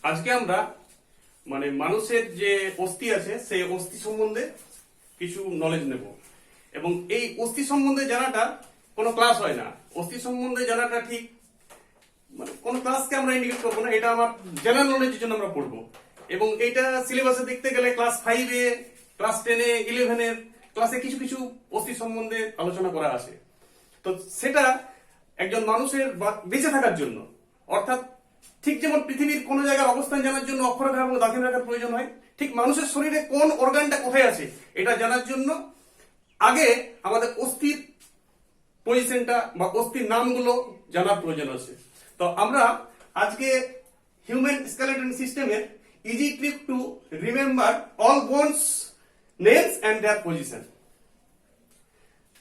আজকে আমরা মানে মানুষের যে অস্থি আছে সেই অস্থি সম্বন্ধে কিছু নলেজ নেব এবং এই অস্থি সম্বন্ধে জানাটা কোনো ক্লাস হয় না। অস্থি সম্বন্ধে জানাটা ঠিক মানে কোনো ক্লাসকে আমরা ইন্ডিকেট করবো না, এটা আমার জেনারেল নলেজের জন্য আমরা পড়বো এবং এইটা সিলেবাসে দেখতে গেলে ক্লাস 5-এ, ক্লাস 10-এ, 11-এর ক্লাসে কিছু কিছু অস্থি সম্বন্ধে আলোচনা করা আছে। তো সেটা একজন মানুষের বেঁচে থাকার জন্য, অর্থাৎ ঠিক যেমন পৃথিবীর কোন জায়গার অবস্থান জানার জন্য অক্ষরেখা এবং দাক্ষিণরেখার প্রয়োজন হয়, ঠিক মানুষের শরীরে কোন অর্গানটা কোথায় আছে এটা জানার জন্য আগে আমাদের অস্থির পজিশনটা বা অস্থির নামগুলো জানার প্রয়োজন আছে। তো আমরা আজকে হিউম্যান স্কেলেটন সিস্টেমের easy trick to remember all bones names and their position.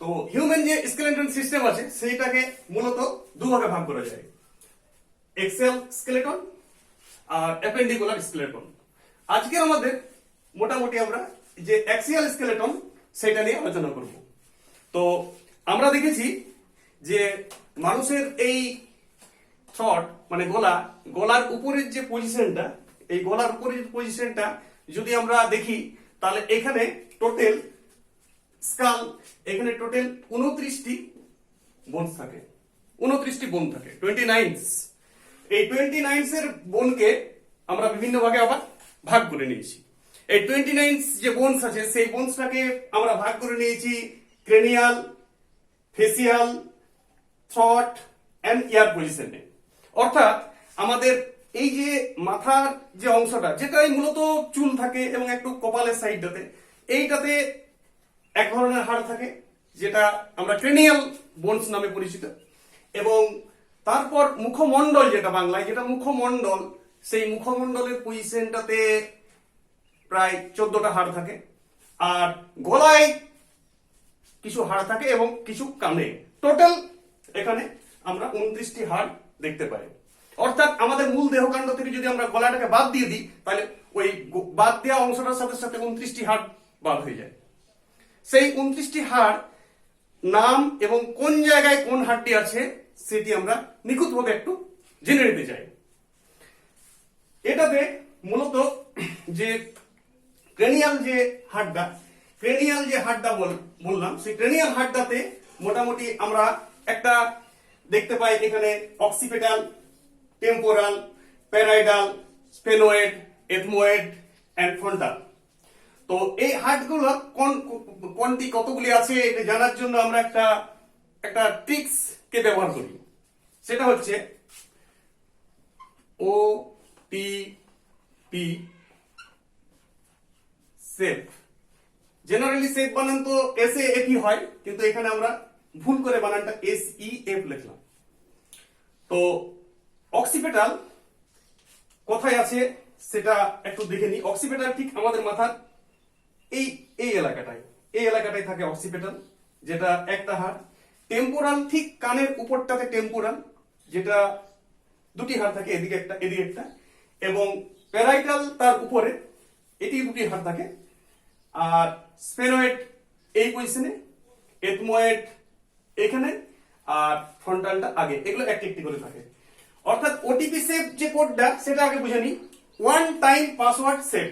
তো হিউম্যান যে স্কেলেটন সিস্টেম আছে সেইটাকে মূলত দুভাগে ভাগ করা যায়, এক্সিয়াল স্কেলেটন আর অ্যাপেন্ডিকুলার স্কেলেটন। আজকে আমাদের মোটামুটি আমরা যে অ্যাক্সিয়াল স্কেলেটন সেটা নিয়ে আলোচনা করব। তো আমরা দেখেছি যে মানুষের এই থ্রট মানে গলার উপরের যে পজিশনটা, এই গলার উপরের পজিশনটা যদি আমরা দেখি তাহলে এখানে টোটাল স্কাল, এখানে টোটাল 29টি বোনস থাকে, 29টি বোন থাকে, 29। এই 29 এর বোনকে আমরা বিভিন্ন ভাগে আবার ভাগ করে নিয়েছি। এই 29 যে বোনস আছে সেই বোনসটাকে আমরা ভাগ করে নিয়েছি ক্রেনিয়াল, ফেসিয়াল, থ্রট এন্ড ইয়ার পজিশনে। অর্থাৎ আমাদের এই যে মাথার যে অংশটা, যেটাই মূলত চুল থাকে এবং একটু কপালের সাইডটাতে, এইটাতে এক ধরনের হাড় থাকে যেটা আমরা ক্রেনিয়াল বোনস নামে পরিচিত, এবং তারপর মুখমণ্ডল, যেটা বাংলায় যেটা মুখমণ্ডল, সেই মুখমণ্ডলের পজিশনটাতে প্রায় 14টা হাড় থাকে, আর গলায় কিছু হাড় থাকে এবং কিছু কানে। টোটাল এখানে আমরা 29টি হাড় দেখতে পাই। অর্থাৎ আমাদের মূল দেহকাণ্ড থেকে যদি আমরা গলাটাকে বাদ দিয়ে দিই তাহলে ওই বাদ দেওয়া অংশটার সাথে সাথে 29টি হাড় বাদ হয়ে যায়। সেই 29টি হাড় নাম এবং কোন জায়গায় কোন হাড়টি আছে সেটি আমরা নিখুঁতভাবে একটু জেনে নিতে চাই। এটাতে মূলত যে ক্রেনিয়াল যে হাড়টা বললাম, সেই ক্রেনিয়াল হাড়টাতে মোটামুটি আমরা একটা দেখতে পাই এখানে অক্সিপিটাল, টেম্পোরাল, প্যারাইডাল, স্পেনোয়েড, এথমোয়েড এন্ড ফ্রন্টাল। তো এই হাড়গুলো কোনটি কতগুলি আছে এটা জানার জন্য আমরা একটা ট্রিক্স কে ব্যবহার করি। সেটা হচ্ছে O T P safe. Generally safe বানান তো এস এ এফ ই হয়, কিন্তু এখানে আমরা ভুল করে বানানটা এস ই এফ লিখলাম। তো অক্সিপিটাল কোথায় আছে সেটা একটু দেখে নিই। অক্সিপিটাল ঠিক আমাদের মাথার এই এলাকাটায় থাকে অক্সিপিটাল, যেটা একটা হাড়। টেম্পোরাল ঠিক কানের উপরটাতে টেম্পোরাল, যেটা দুটি হাড় থাকে, এদিকে একটা এদিকে একটা, এবং প্যারাইটাল তার উপরে, এটি দুটি হাড় থাকে। আর স্পেনোয়েড এই পজিশনে, এথমোয়েড এখানে, আর ফ্রন্টালটা আগে। এগুলো একটি একটি করে থাকে। অর্থাৎ ওটিপি সেভ যে কোডটা সেটা আগে বুঝে নিই। ওয়ান টাইম পাসওয়ার্ড সেভ,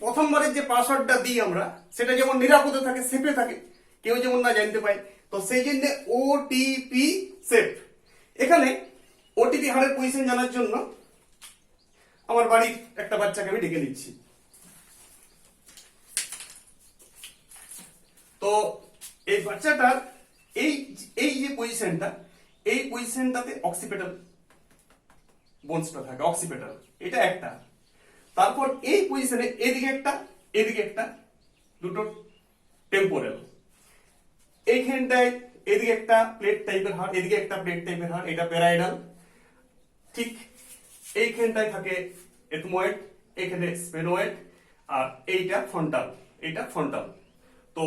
প্রথমবারের যে পাসওয়ার্ডটা দিই আমরা সেটা যেমন নিরাপদে থাকে, সেফে থাকে, কেউ যেমন না জানতে পায়। তো সেই জন্য ওটিপি সেভ। এখানে ওটিপি হারের পজিশন জানার জন্য আমার বাড়ির একটা বাচ্চাকে আমি ডেকে নিচ্ছি। তো এই বাচ্চাটার এই যে পজিশনটা, এই পজিশনটাতে অক্সিপিটাল বোনসটা থাকে, অক্সিপিটাল এটা একটা। তারপর এই পজিশনে এদিকে একটা দুটো টেম্পোরাল, এইখানটায় এদিকে একটা প্লেট টাইপের হাড়, এদিকে একটা প্লেট টাইপের হাড়, এটা প্যারাইডাল। ঠিক এইখানটায় থাকে এথমোয়েড, এখানে স্পেনোয়েড, আর এইটা ফ্রন্টাল। তো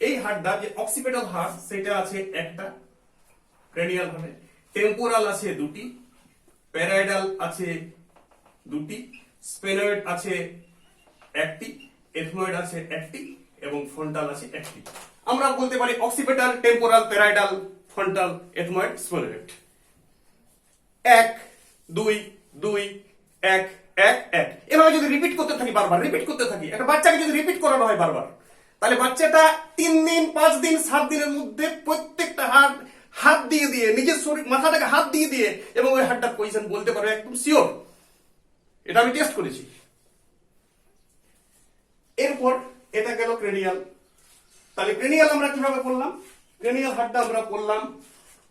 এই হাড়টা যে অক্সিপিটাল হাড় সেটা আছে একটা ক্রেনিয়াল হাড়ে, টেম্পোরাল আছে দুটি, প্যারাইডাল আছে দুটি, স্পেনোয়েড আছে একটি, এথমোয়েড আছে একটি এবং ফ্রন্টাল আছে একটি। আমরা বলতে পারি অক্সিপিটাল, টেম্পোরাল, প্যারাইডাল, ফ্রন্টাল, এথমোয়েড, স্পেনোয়েড। 1 2 2 1 1 1 এভাবে যদি রিপিট করতে থাকি, বারবার রিপিট করতে থাকি, একটা বাচ্চাকে যদি রিপিট করানো হয় বারবার, তাহলে বাচ্চাটা 3 দিন 5 দিন 7 দিনের মধ্যে প্রত্যেকটা হাত দিয়ে দিয়ে নিজের শরীর মাথাটাকে হাত দিয়ে দিয়ে এবং ওই হাতটার পজিশন বলতে পারবে, একদম শিওর। এটা আমি টেস্ট করেছি। এরপর এটা গেল ক্রেনিয়াল। তাহলে ক্রেনিয়াল আমরা কিভাবে করলাম? ক্রেনিয়াল হার্টটা আমরা করলাম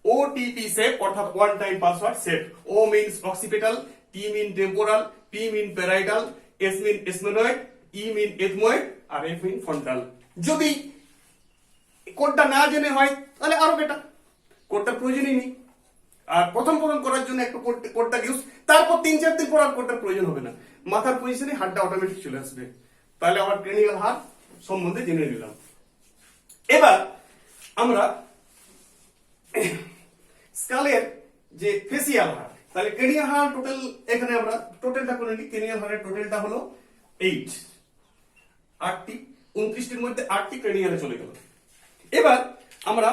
ওটিপি শেপ, অর্থাৎ ওয়ান টাইম পাসওয়ার্ড শেপ। ও মিন্স অক্সিপিটাল, টি মিন টেম্পোরাল, পি মিন প্যারাইটাল, এস মিন এসমেনয়েড, ই মিন এথময়েড আর এফ মিন ফ্রন্টাল। যদি কোডটা না জেনে হয় তাহলে আরো বেটার, কোডটার প্রয়োজনই নেই। আর প্রথম করার জন্য একটু কোডটা ইউজ, তারপর 3-4 দিন পর আর কোডটার প্রয়োজন হবে না, মাথার পজিশনে হার্টটা অটোমেটিক চলে আসবে। তাহলে আমার ক্রেনিয়াল হার্ট সম্বন্ধে জেনে নিলাম। এবার আমরা স্কালের যে ফেসিয়াল হার্ট, তাহলে ক্রেনিয়াল হার্ট টোটাল, এখানে আমরা টোটালটা করে নিই। ক্রেনিয়াল হার্টের টোটালটা হলো 8, 8টি, 29টির মধ্যে 8টি ক্রেনিয়ালে চলে গেল। এবার আমরা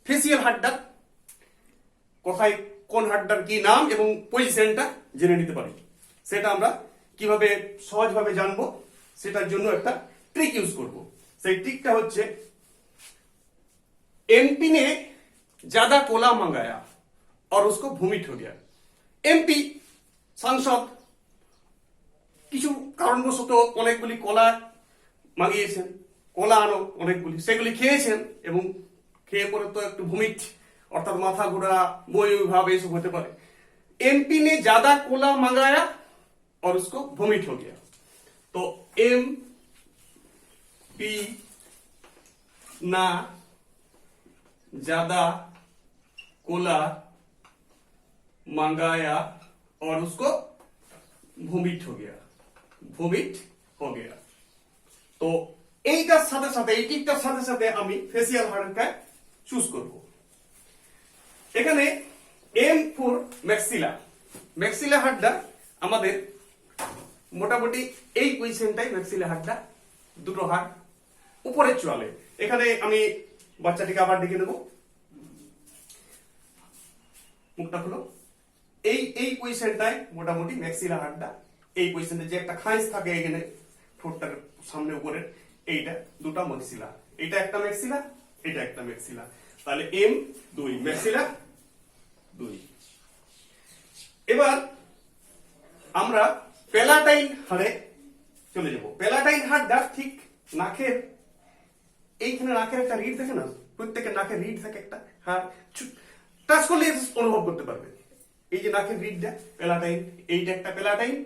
ফেসিয়াল হার্টটা কোথায়, কোন হার্টটার কি নাম এবং পজিশনটা জেনে নিতে পারি। সেটা আমরা কিভাবে সহজভাবে জানবো, সেটার জন্য একটা ট্রিক ইউজ করব। সেই ট্রিকটা হচ্ছে, एमपी ने ज्यादा कोला मंगाया और उसको वोमिट हो गया। एमपি সাংসদ কিছু কারণবশত অনেকগুলি কলা মাগিয়েছেন, কলা আনো অনেকগুলি, সেগুলি খেয়েছেন এবং খেয়ে পরে তো একটু ভমিট অর্থাৎ মাথা ঘোরা, বমি ভাব এইসব হতে পারে। एमपी ने ज्यादा कोला मंगाया और उसको वोमिट हो गया। तो एमपी ना ज्यादा कोला मंगाया और उसको वोमिट हो गया, वोमिट हो गया। तो এইটার সাথে সাথে, এই টিকটার সাথে সাথে আমি ফেসিয়াল হার্টটা চুজ করব। এখানে এম ফর ম্যাক্সিলা, ম্যাক্সিলা হার্টটা আমাদের মোটামুটি এই পজিশনটাই ম্যাক্সিলা হার্টটা, দুটো হার্ট উপরে চলে। এখানে আমি বাচ্চাটিকে আবার দেখে নেব, মুখটা খুলো। এই পজিশনটায় মোটামুটি ম্যাক্সিলা হার্টটা, এই পজিশনে যে একটা খাঁজ থাকে এখানে ঠোঁটটার সামনে উপরে, এইটা দুটো ম্যাক্সিলা, এটা একটা ম্যাক্সিলা, এটা একটা ম্যাক্সিলা। তাহলে এম 2 ম্যাক্সিলা 2। এবার আমরা প্যালাটাইন হাড়ে চলে যাব। প্যালাটাইন হাড়টা ঠিক নাকের এইখানে, নাকের একটা রিড থাকে না, প্রত্যেকের নাকের রিড থাকে একটা, হাড় টাচ করলে অনুভব করতে পারবে। এই যে নাকের রিডটা প্যালাটাইন, এইটা একটা প্যালাটাইন,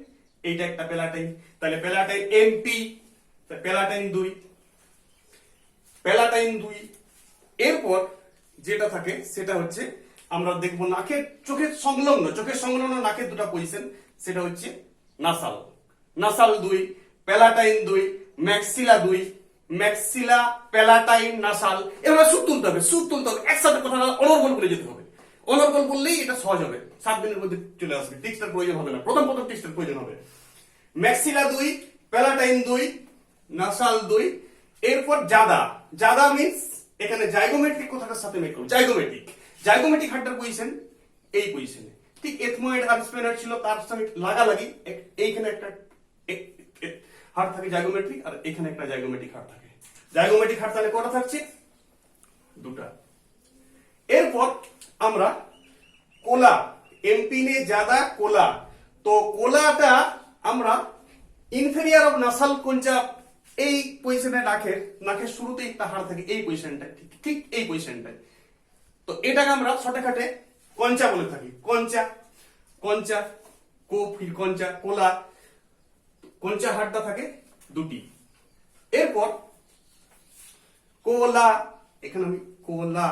এইটা একটা প্যালাটাইন। তাহলে প্যালাটাইন এমপি, প্যালাটাইন 2, প্যালাটাইন 2। এরপর যেটা থাকে সেটা হচ্ছে আমরা দেখবো নাকের, চোখের সংলগ্ন নাকের দুটো পজিশন, সেটা হচ্ছে nasal, nasal 2, palatine 2, maxilla 2, maxilla palatine nasal. এভাবে সুর তুলতে হবে, সুর তুলতে হবে, একসাথে কথাটা অনর্গল করে যেতে হবে। অনর্গল বললেই এটা সহজ হবে, 7 দিনের মধ্যে চলে আসবে, টিক্সটার প্রয়োজন হবে না, প্রথম টিক্সটার প্রয়োজন হবে। Maxilla 2, palatine 2, nasal 2। এরপর জাদা, জাদা মিন্স এখানে জাইগোমেট্রিক কথাটার সাথে মেক করব, জাইগোমেট্রিক, জাইগোমেট্রিক হার্টটার পজিশন এই পজিশনে, ঠিক এথময়েড আর স্পেনয়েড ছিল তার সঙ্গে লাগালাগি, এইখানে একটা হার্ট থাকে জাইগোমেট্রিক, আর এখানে একটা জাইগোমেট্রিক হার্ট থাকে। জাইগোমেট্রিক হার্ট তাহলে কটা থাকছে? দুটা। এরপর আমরা কোলা, এমপি নে ज्यादा কোলা, তো কোলাটা আমরা ইনফেরিয়র অফ নাসাল কঞ্চা, এই পজিশনে নাকের শুরুতে একটা হাড় থাকে, এই পজিশনটা ঠিক এই পজিশনটায়। তো এটাকে আমরা শর্টকাটে কঞ্চা বলে থাকি, কঞ্চা, কঞ্চা, ফির কঞ্চা, কোলা, কঞ্চা হাড়টা থাকে দুটি। এরপর কোলা, এখানে আমি কোলা,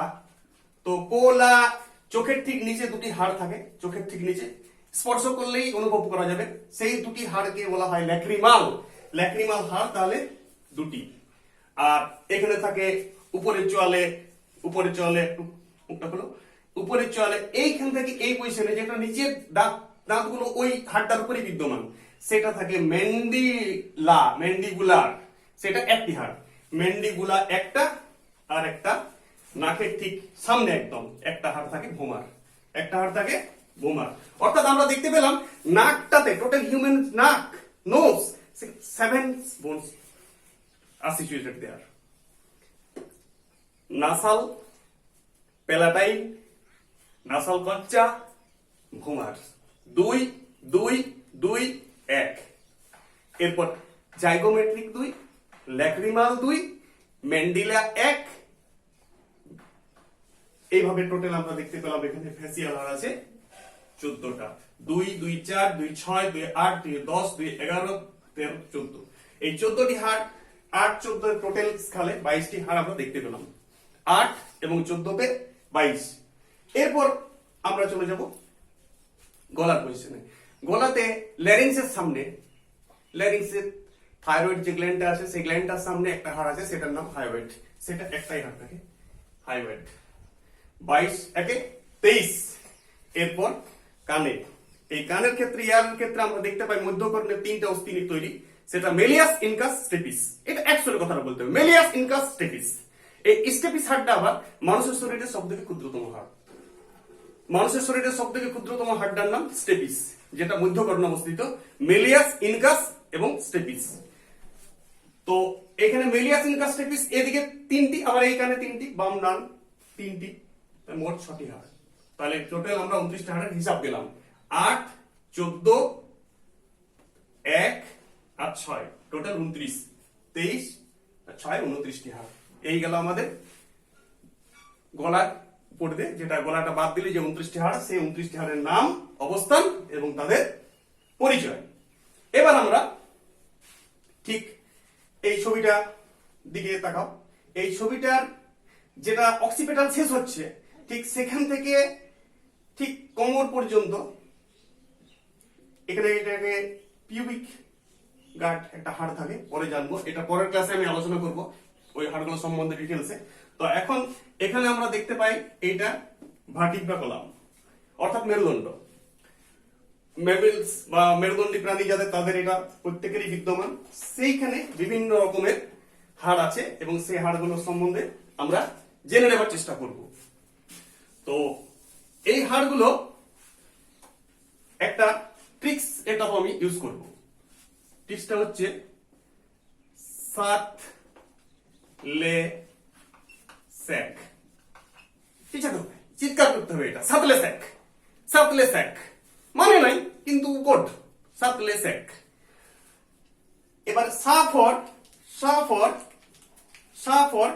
তো কোলা চোখের ঠিক নিচে দুটি হাড় থাকে, চোখের ঠিক নিচে স্পর্শ করলেই অনুভব করা যাবে, সেই দুটি হাড়কে বলা হয় ল্যাক্রিমাল, ল্যাক্রিমাল হাড় তাহলে দুটি। আর এখানে থাকে উপরের চোয়ালে, উপরের চোয়ালে মুখটা হলো উপরের চোয়ালে, এইখান থেকে এই পজিশনে যেটা নিচের দাঁতগুলো ওই হাড়টার উপরে বিদ্যমান, সেটা থাকে ম্যান্ডিলা, ম্যান্ডিবুলার, সেটা একটি হাড়। ম্যান্ডিবুলা একটা, আর একটা নাকের ঠিক সামনে একদম একটা হাড় থাকে ভোমার, একটা হাড় থাকে ভুমার। অর্থাৎ আমরা দেখতে পেলাম নাকটাতে টোটাল হিউম্যান নাক nose 7 bones are situated there. Nasal, palatine, nasal concha, ভুমার 2 2 2 1। এরপর জাইগোমেট্রিক 2, ল্যাক্রিমাল 2, ম্যান্ডিলা 1। এইভাবে টোটাল আমরা দেখতে পেলাম এখানে ফেসিয়াল হাড় আছে 14টা। 2 2 4 2 6 2 8 2 10 2 11 13 14। এই 14টি হাড় 8 14 টোটাল স্কেলে 22টি হাড় আমরা দেখতে পেলাম। 8 এবং 14তে 22। এরপর আমরা চলে যাব গলার পজিশনে। গলাতে ল্যারিংসের সামনে, ল্যারিংসের থাইরয়েড যে গ্ল্যান্ডটা আছে সেই গ্ল্যান্ডটার সামনে একটা হাড় আছে, সেটার নাম হাইওয়েড। সেটা একটাই হাড় থাকে, হাইওয়েড। 22 একে 23। এরপর কানে, এই কানের ক্ষেত্রে ইয়ারের ক্ষেত্রে আমরা দেখতে পাই মধ্যকর্ণের 3টা অস্থি নিয়ে তৈরি, সেটা মেলিয়াস ইনকাস স্টেপিস। এটা অ্যাকচুয়ালি কথাটা বলতে হবে, মেলিয়াস ইনকাস স্টেপিস। এই স্টেপিস হাড়টা আবার মানুষের শরীরের সবথেকে ক্ষুদ্রতম হাড়। মানুষের শরীরের সবথেকে ক্ষুদ্রতম হাড়টার নাম স্টেপিস, যেটা মধ্যকর্ণে অবস্থিত, মেলিয়াস ইনকাস এবং স্টেপিস। তো এখানে মেলিয়াস ইনকাস স্টেপিস এদিকে 3টি, আবার এইখানে 3টি, বাম ডান 3টি, মোট 6টি হাড়। তাহলে টোটাল আমরা 29টা হাড়ের হিসাব পেলাম। 8 14 1 আর 6, টোটাল 29। 23 আর 6 29টি হাড়। এই গেল আমাদের গলার উপর দিয়ে, যেটা গলাটা বাদ দিলে যে 29টি হাড়, সেই 29টি হাড়ের নাম, অবস্থান এবং তাদের পরিচয়। এবার আমরা ঠিক এই ছবিটা দিকে তাকাও। এই ছবিটার যেটা অক্সিপিটাল শেষ হচ্ছে, ঠিক সেখান থেকে ঠিক কোমর পর্যন্ত, এখানে এটাকে পিউবিক গার্ড একটা হাড় থাকে, পরে জানবো, এটা পরের ক্লাসে আমি আলোচনা করব ওই হাড়গুলো সম্বন্ধে ডিটেলসে। তো এখন এখানে আমরা দেখতে পাই এইটা ভার্টিব্রা কলাম, অর্থাৎ মেরুদণ্ড। ম্যামিলস বা মেরুদণ্ডী প্রাণী যাদের, তাদের এটা প্রত্যেকেরই বিদ্যমান। সেইখানে বিভিন্ন রকমের হাড় আছে এবং সেই হাড়গুলোর সম্বন্ধে আমরা জেনে নেবার চেষ্টা করব। তো এই হাড়গুলো একটা ট্রিক্স, এটা আমি ইউজ করব। ট্রিক্সটা হচ্ছে সাত লে স্যাক। চিৎকার করতে হবে, এটা সাতলে স্যাক, সাতলে স্যাক মানে নাই কিন্তু কোড, সাতলে স্যাক। এবার সা ফর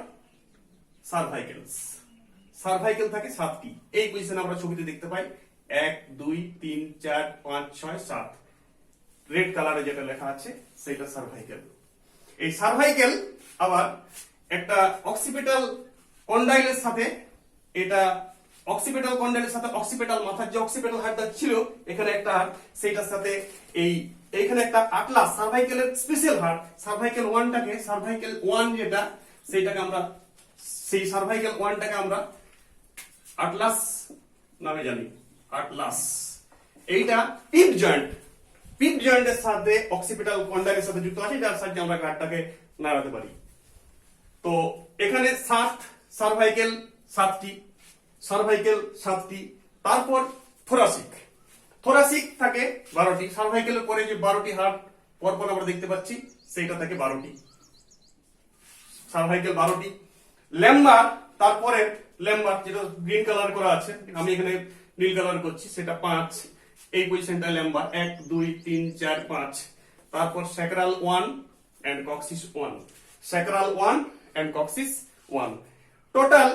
সার্ভাইকেলস। সার্ভাইকেল থাকে 7টি। এই পজিশনে আমরা ছবিতে দেখতে পাই 1 2 3 4 5 6 7। রেড কালারে যেটা লেখা আছে সেটা সার্ভাইকেল। এই সার্ভাইকেল আবার একটা অক্সিপিটাল কন্ডাইলের সাথে, এটা অক্সিপিটাল কন্ডাইলের সাথে অক্সিপিটাল মাথার যে অক্সিপিটাল হাড়টা ছিল এখানে একটা হাড়, সেইটার সাথে এইখানে একটা আটলাস সার্ভাইকেলের স্পেশাল হাড়, সার্ভাইকেল 1টাকে, সার্ভাইকেল 1 যেটা, সেইটাকে আমরা, সেই সার্ভাইকেল 1টাকে আমরা আটলাস নামে জানি, আটলাস। এইটা পিপ জয়েন্ট, পিপ জয়েন্টের সাথে অক্সিপিটাল কন্ডাইলের সাথে যুক্ত আছে, যার সাহায্যে আমরা ঘাটটাকে নাড়াতে পারি। তো এখানে সার্ভাইকেল 7টি, সার্ভাইকেল 7টি। তারপর থোরাসিক, থোরাসিক থাকে 12টি। সার্ভাইকেলের পরে যে 12টি হাড় পরপর আমরা দেখতে পাচ্ছি, সেইটা থাকে 12টি, সার্ভাইকেল 12টি। ল্যাম্বার, তারপরে ল্যাম্বার যেটা গ্রিন কালার করা আছে, আমি এখানে নীল কালার করছি, সেটা 5। এই পজিশনটা ল্যাম্বার 1 2 3 4 5। তারপর sacral 1 and coccyx 1, sacral 1 and coccyx 1। Total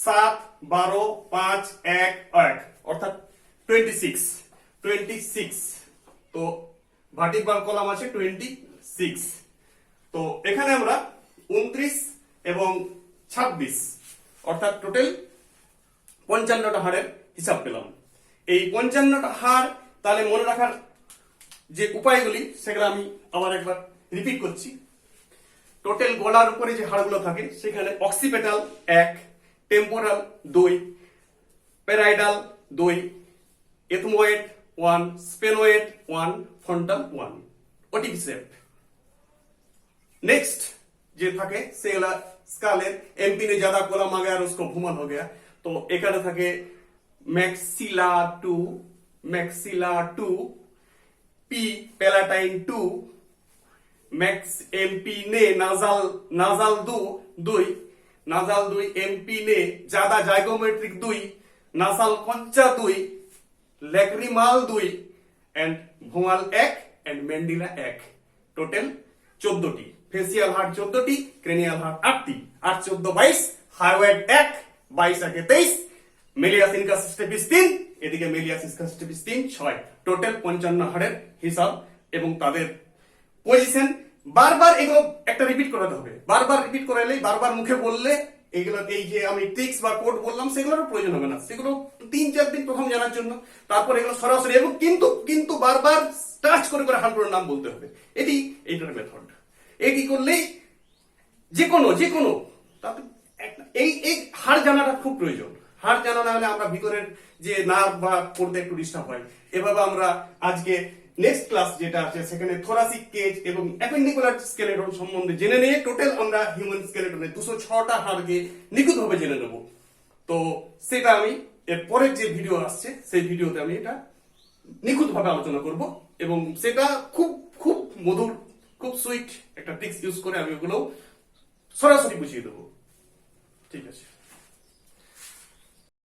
7 12 5 1 1, অর্থাৎ 26। তো ভার্টিব্রাল কলাম আছে 26। তো এখানে আমরা 29 এবং 26, অর্থাৎ টোটাল 55টা হাড়ের হিসাব পেলাম। এই 55টা হাড় তাহলে মনে রাখার যে উপায়গুলি, সেগুলো আমি আবার একবার রিপিট করছি। টোটাল গলার উপরে যে হাড়গুলো থাকে সেখানে অক্সিপিটাল 1, টেম্পোরাল 2, প্যারাইডাল 2, এথমোয়েড 1, স্পেনোয়েড 1, ফ্রন্টাল 1, ওটিপিসেপ। नेक्स्ट যে থাকে সেগুলা স্কালের एमपी ने ज्यादा कोलम आ गया और उसको भूमन हो गया, तो এখানে থাকে maxilla 2, P palatine 2, max MP ने nasal 2, nasal 2, MP ने ज्यादा zygomatic 2, nasal concha 2, lacrimal 2 and vomer 1 and mandible 1, total 14টি। ফেসিয়াল হাড় 14টি, ক্রেনিয়াল হাড় 8টি, 8 14 22, হাইওয়েড 1, 22 একে 23, মেলিয়াস ইনকাস স্টেপিস 3, এদিকে মেলিয়াস ইনকাস স্টেপিস 3 6, টোটাল 55 হাড়ের হিসাব এবং তাদের পজিশন। বারবার এগুলো একটা রিপিট করাতে হবে, বারবার রিপিট করালেই, বারবার মুখে বললে এগুলো, এই যে আমি ট্রিক্স বা কোড বললাম সেগুলোর প্রয়োজন হবে না, সেগুলো 3-4 দিন প্রথম জানার জন্য, তারপর এগুলো সরাসরি এবং কিন্তু বারবার টাচ করে হাড়গুলোর নাম বলতে হবে। এইটার মেথড। এটি করলেই যে কোনো তাতে এই হাড় জানাটা খুব প্রয়োজন। হাড় জানা না হলে আমরা ভিতরের যে নার্ভ বা পড়তে একটু ডিস্টার্ব হয়। এভাবে আমরা আজকে নেক্সট ক্লাস যেটা আছে সেখানে থোরাসিক কেজ এবং অ্যাপেন্ডিকুলার স্কেলেটন সম্বন্ধে জেনে নিয়ে টোটাল আমরা হিউম্যান স্কেলেটনের 206টা হাড়কে নিখুঁতভাবে জেনে নেব। তো সেটা আমি এর পরের যে ভিডিও আসছে সেই ভিডিওতে আমি এটা নিখুঁতভাবে আলোচনা করব এবং সেটা খুব খুব মধুর, খুব সুইট একটা ট্রিক্স ইউজ করে আমি ওগুলো সরাসরি বুঝিয়ে দেবো। ঠিক আছে।